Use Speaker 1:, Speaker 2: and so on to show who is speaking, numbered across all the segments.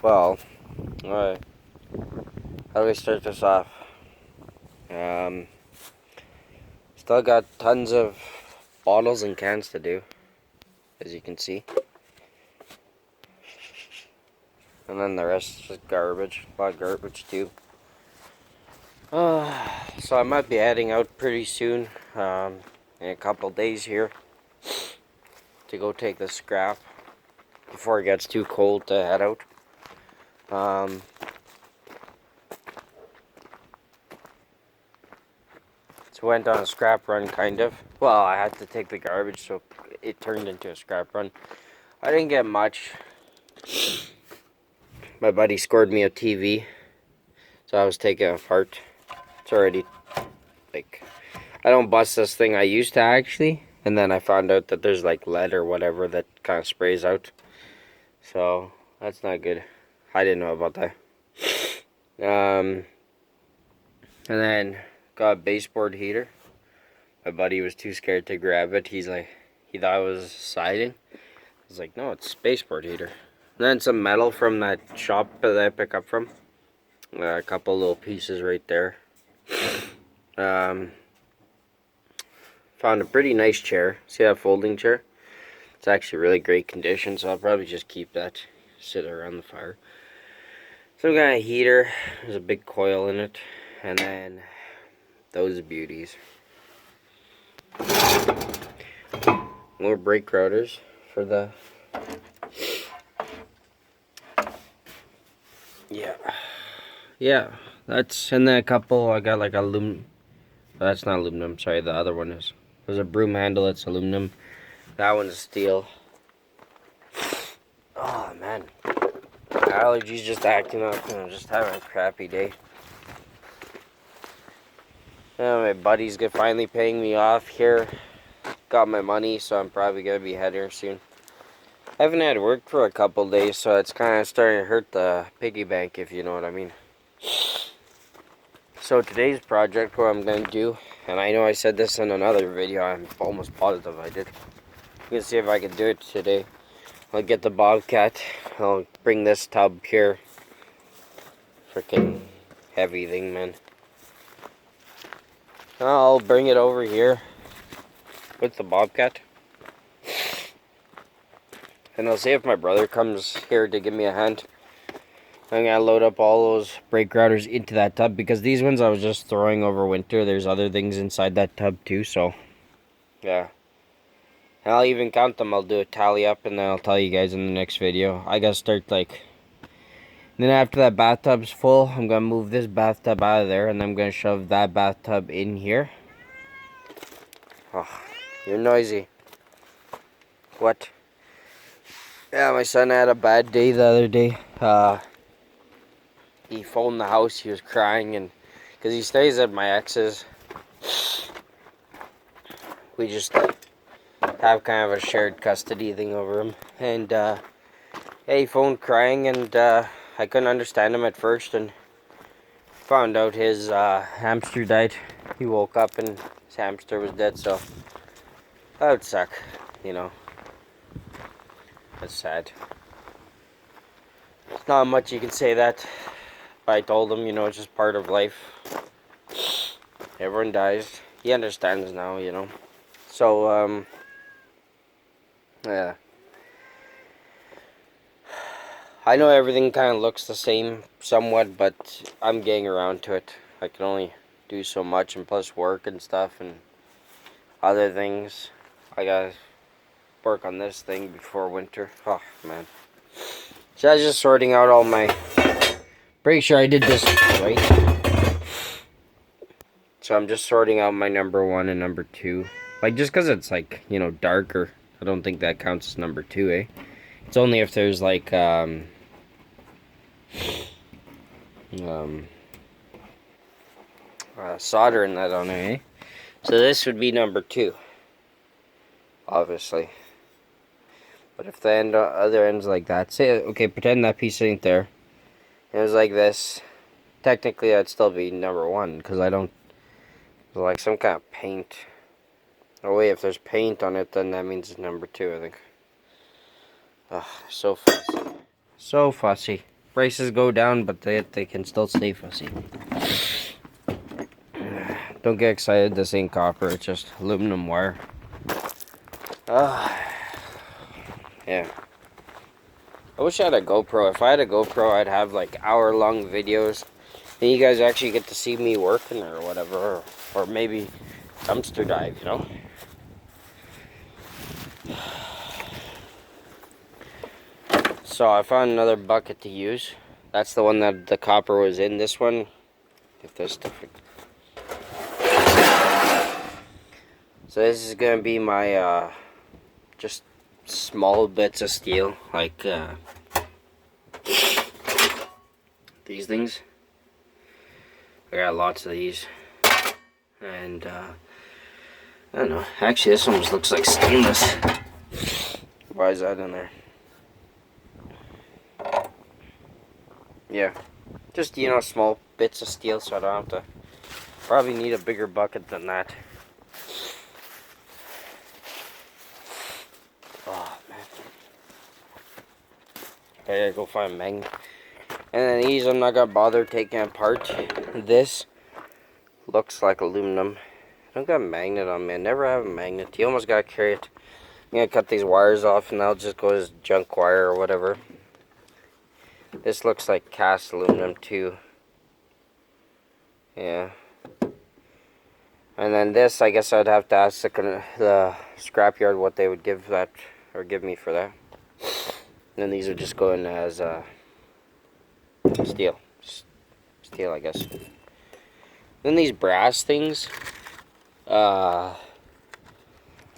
Speaker 1: Well, alright. How do we start this off? Still got tons of bottles and cans to do, as you can see. And then the rest is just garbage. A lot of garbage too. So I might be heading out pretty soon, in a couple days here, to go take the scrap before it gets too cold to head out. So went on a scrap run, kind of. Well, I had to take the garbage, so it turned into a scrap run. I didn't get much. My buddy scored me a TV, so I was taking it apart. It's already, like, I don't bust this thing. I used to, actually, and then I found out that there's like lead or whatever that kind of sprays out. So that's not good. I didn't know about that. And then got a baseboard heater. My buddy was too scared to grab it. He thought it was siding. I was like, no, it's baseboard heater. And then some metal from that shop that I pick up from. A couple little pieces right there. Found a pretty nice chair. See that folding chair? It's actually really great condition, so I'll probably just keep that, sit around the fire. Some kind of heater. There's a big coil in it. And then those beauties. More brake rotors for the... Yeah, that's, and then a couple, I got like aluminum, that's not aluminum, sorry, the other one is. There's a broom handle that's aluminum, that one's steel. Oh man, allergies just acting up, and I'm just having a crappy day. Yeah, my buddy's finally paying me off here, got my money, so I'm probably going to be heading soon. I haven't had work for a couple days, so it's kind of starting to hurt the piggy bank, if you know what I mean. So today's project, what I'm going to do, and I know I said this in another video, I'm almost positive I did. I'm going to see if I can do it today. I'll get the Bobcat, I'll bring this tub here. Freaking heavy thing, man. I'll bring it over here with the Bobcat. And I'll see if my brother comes here to give me a hand. I'm going to load up all those brake routers into that tub, because these ones I was just throwing over winter. There's other things inside that tub too, so yeah. And I'll even count them. I'll do a tally up and then I'll tell you guys in the next video. I gotta start like... Then after that bathtub's full, I'm going to move this bathtub out of there and I'm going to shove that bathtub in here. Oh, you're noisy. What? Yeah, my son had a bad day the other day. He phoned the house, he was crying, and because he stays at my ex's, we just have kind of a shared custody thing over him. And yeah, he phoned crying, and I couldn't understand him at first, and found out his hamster died. He woke up and his hamster was dead, so that would suck, you know. That's sad. Not much you can say that. I told him, you know, it's just part of life. Everyone dies. He understands now, you know. So, yeah. I know everything kind of looks the same somewhat, but I'm getting around to it. I can only do so much, and plus work and stuff and other things. I gotta work on this thing before winter. Oh, man. So I was just sorting out all my... Pretty sure I did this right. So I'm just sorting out my number 1 and number 2. Like, just because it's, like, you know, darker. I don't think that counts as number 2, eh? It's only if there's, like, solder in that on it, eh? So this would be number 2. Obviously. But if the other end's like that, say, okay, pretend that piece ain't there. It was like this. Technically, that'd still be number 1, because I don't... like some kind of paint. Oh wait, if there's paint on it, then that means it's number 2, I think. Ugh, so fast. So fussy. Prices go down, but they can still stay fussy. Don't get excited, this ain't copper, it's just aluminum wire. Yeah. I wish I had a GoPro. If I had a GoPro, I'd have like hour-long videos. And you guys actually get to see me working or whatever. Or maybe dumpster dive, you know? So I found another bucket to use. That's the one that the copper was in. This one, if this different. So this is gonna be my just small bits of steel, like these things. I got lots of these, and I don't know. Actually, this almost looks like stainless. Why is that in there? Yeah, just, you know, small bits of steel, so I don't have to. Probably need a bigger bucket than that. Oh man, I gotta go find a magnet. And then these, I'm not gonna bother taking apart. This looks like aluminum. I don't got a magnet on me. I never have a magnet. You almost gotta carry it. I'm gonna cut these wires off, and I'll just go as junk wire or whatever. This looks like cast aluminum too. Yeah. And then this, I guess I'd have to ask the scrapyard what they would give that, or give me for that. And then these are just going as steel. Steel, I guess. Then these brass things, I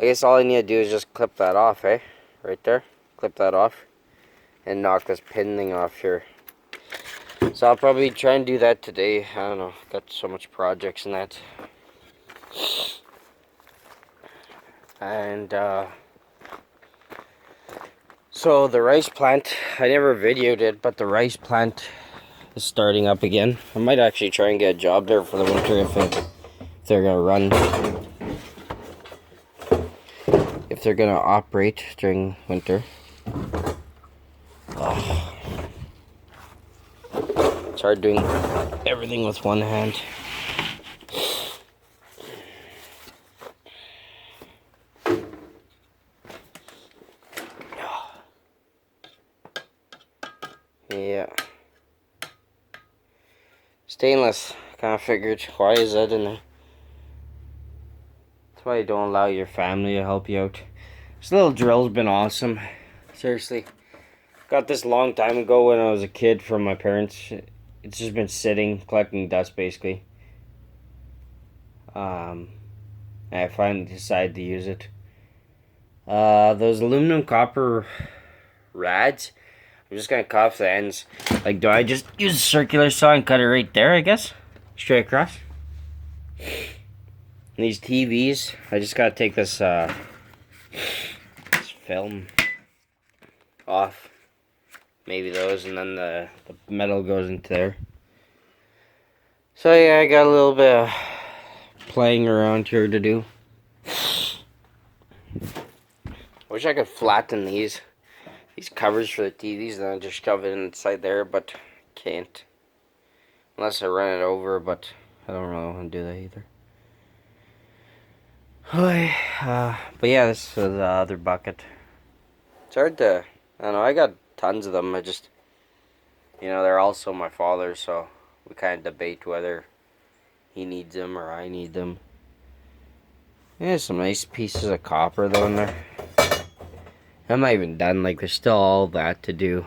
Speaker 1: guess all I need to do is just clip that off, eh? Right there. Clip that off. And knock this pin thing off here. So I'll probably try and do that today. I don't know. Got so much projects and that. And so the rice plant, I never videoed it, but the rice plant is starting up again. I might actually try and get a job there for the winter if they're gonna run. If they're gonna operate during winter. Oh. It's hard doing everything with one hand. Yeah. Stainless. Kind of figured. Why is that in there? That's why you don't allow your family to help you out. This little drill's been awesome. Seriously. Got this long time ago when I was a kid from my parents. It's just been sitting, collecting dust basically. I finally decided to use it. Those aluminum copper rads, I'm just gonna cut off the ends. Like, do I just use a circular saw and cut it right there, I guess? Straight across? And these TVs, I just gotta take this film off. Maybe those, and then the metal goes into there. So yeah, I got a little bit of playing around here to do. Wish I could flatten these covers for the TVs, and then just shove it inside there, but can't. Unless I run it over, but I don't really want to do that either. But yeah, this is the other bucket. It's hard to, I don't know, I got tons of them. I just, you know, they're also my father's, so we kind of debate whether he needs them or I need them. Yeah, some nice pieces of copper though in there. I'm not even done, like there's still all that to do.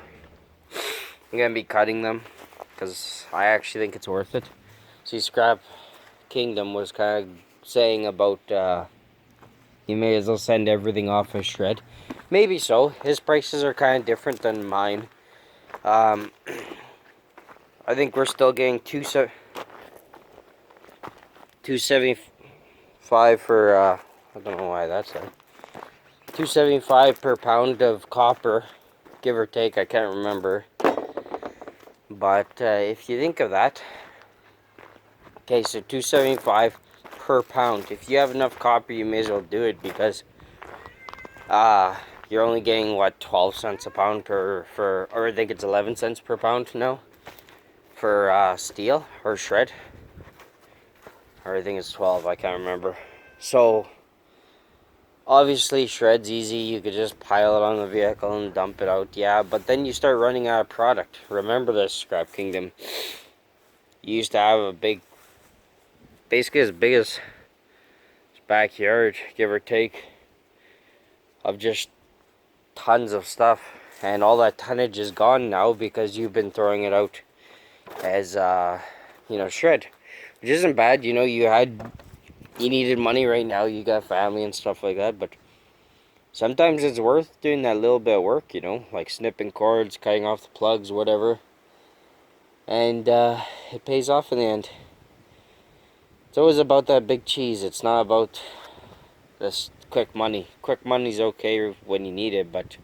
Speaker 1: I'm gonna be cutting them because I actually think it's worth it. See, Scrap Kingdom was kind of saying about you may as well send everything off as shred. Maybe so. His prices are kind of different than mine. I think we're still getting $2.75 for I don't know why that's there. $2.75 per pound of copper, give or take. I can't remember. But if you think of that, okay, so $2.75 per pound. If you have enough copper, you may as well do it because you're only getting what, 12 cents a pound or I think it's 11 cents per pound now for steel or shred, or I think it's 12, I can't remember. So obviously shred's easy, you could just pile it on the vehicle and dump it out, yeah, but then you start running out of product. Remember this, Scrap Kingdom, you used to have a big, basically as big as backyard, give or take, of just tons of stuff, and all that tonnage is gone now because you've been throwing it out as shred, which isn't bad. You needed money right now, you got family and stuff like that, but sometimes it's worth doing that little bit of work, like snipping cords, cutting off the plugs, whatever, and it pays off in the end. It's always about that big cheese. It's not about this quick money. Quick money's okay when you need it, but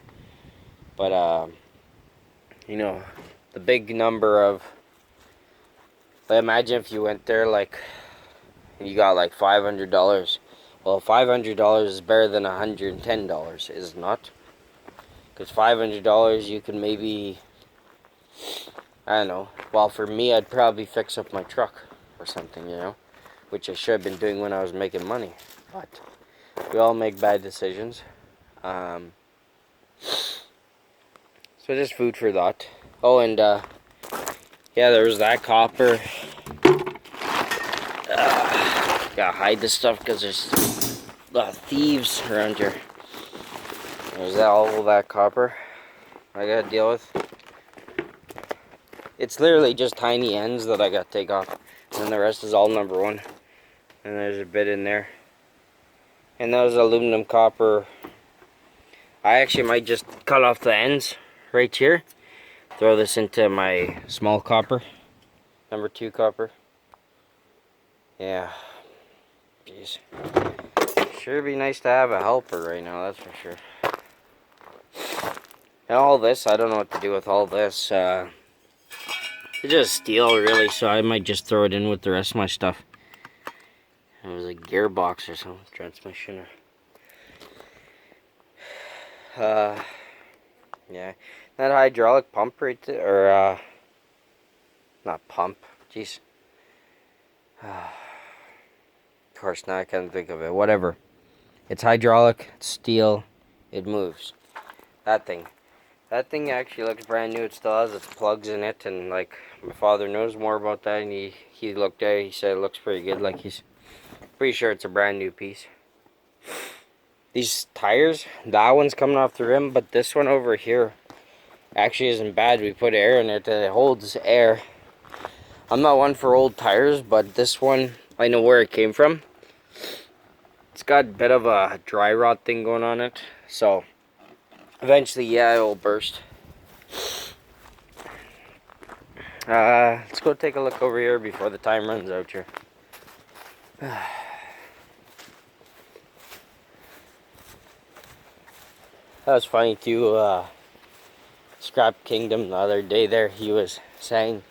Speaker 1: the big number of, imagine if you went there like you got like $500. Well, $500 is better than $110, is it not? Because $500 you can maybe, I don't know, well, for me I'd probably fix up my truck or something, which I should have been doing when I was making money, but we all make bad decisions. So just food for thought. Oh, and yeah, there was that copper. Gotta hide this stuff because there's a lot of thieves around here. There's all that copper I gotta deal with. It's literally just tiny ends that I gotta take off, and then the rest is all number one. And there's a bit in there. And those aluminum copper, I actually might just cut off the ends right here. Throw this into my small copper, number 2 copper. Yeah, jeez. Sure be nice to have a helper right now, that's for sure. And all this, I don't know what to do with all this. It's just steel, really, so I might just throw it in with the rest of my stuff. It was a gearbox or something, transmission. Yeah, that hydraulic pump right there, or not pump, jeez. Of course, now I can't think of it. Whatever. It's hydraulic, it's steel, it moves. That thing actually looks brand new. It still has its plugs in it, and like my father knows more about that, and he looked at it, he said it looks pretty good, like he's pretty sure it's a brand new piece. These tires, that one's coming off the rim, but this one over here actually isn't bad. We put air in it and it holds air. I'm not one for old tires, but this one, I know where it came from. It's got a bit of a dry rot thing going on it, so eventually, yeah, it will burst. Let's go take a look over here before the time runs out here. That was funny too. Scrap Kingdom the other day there, he was saying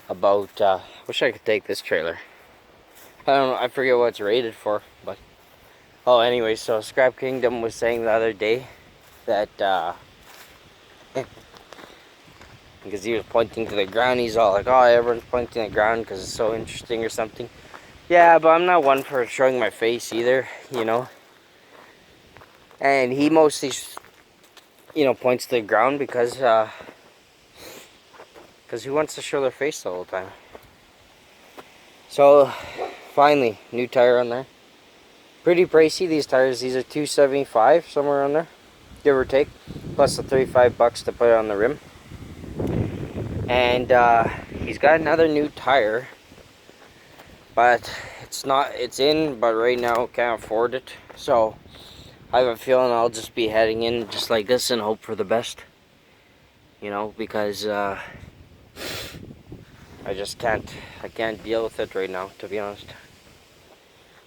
Speaker 1: about, wish I could take this trailer. I don't know, I forget what it's rated for, but, oh, anyway, so Scrap Kingdom was saying the other day that, because he was pointing to the ground, he's all like, oh, everyone's pointing at the ground because it's so interesting or something. Yeah, but I'm not one for showing my face either, and he mostly, points to the ground because who wants to show their face the whole time? So, finally, new tire on there. Pretty pricey, these tires. These are $275, somewhere on there, give or take, plus the $35 to put it on the rim. And he's got another new tire, but it's in, but right now can't afford it. So I have a feeling I'll just be heading in just like this and hope for the best, because I can't deal with it right now, to be honest.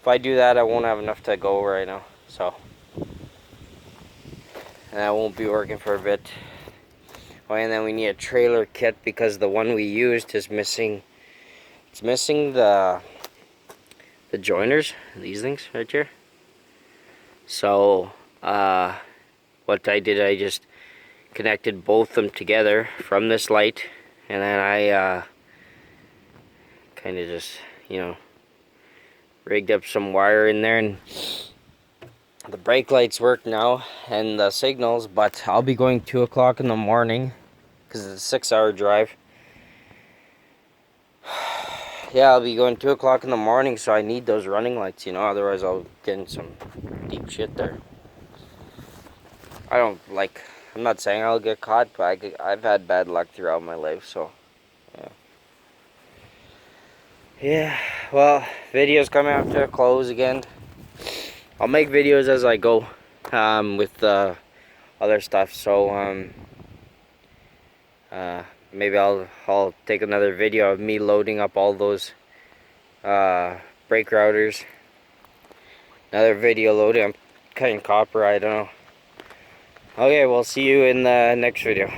Speaker 1: If I do that, I won't have enough to go right now, so, and I won't be working for a bit. Oh, and then we need a trailer kit because the one we used is missing. It's missing the joiners, these things right here. So, what I did, I just connected both them together from this light, and then I kind of just, you know, rigged up some wire in there, and the brake lights work now and the signals. But I'll be going 2 o'clock in the morning because it's a 6-hour drive. Yeah, I'll be going 2 o'clock in the morning, so I need those running lights, you know, otherwise I'll get in some deep shit there. I'm not saying I'll get caught, but I've had bad luck throughout my life, so yeah. Yeah, well, video's coming up to a close again. I'll make videos as I go with other stuff, so maybe I'll take another video of me loading up all those brake routers. Another video loading. I'm cutting copper, I don't know. Okay, we'll see you in the next video.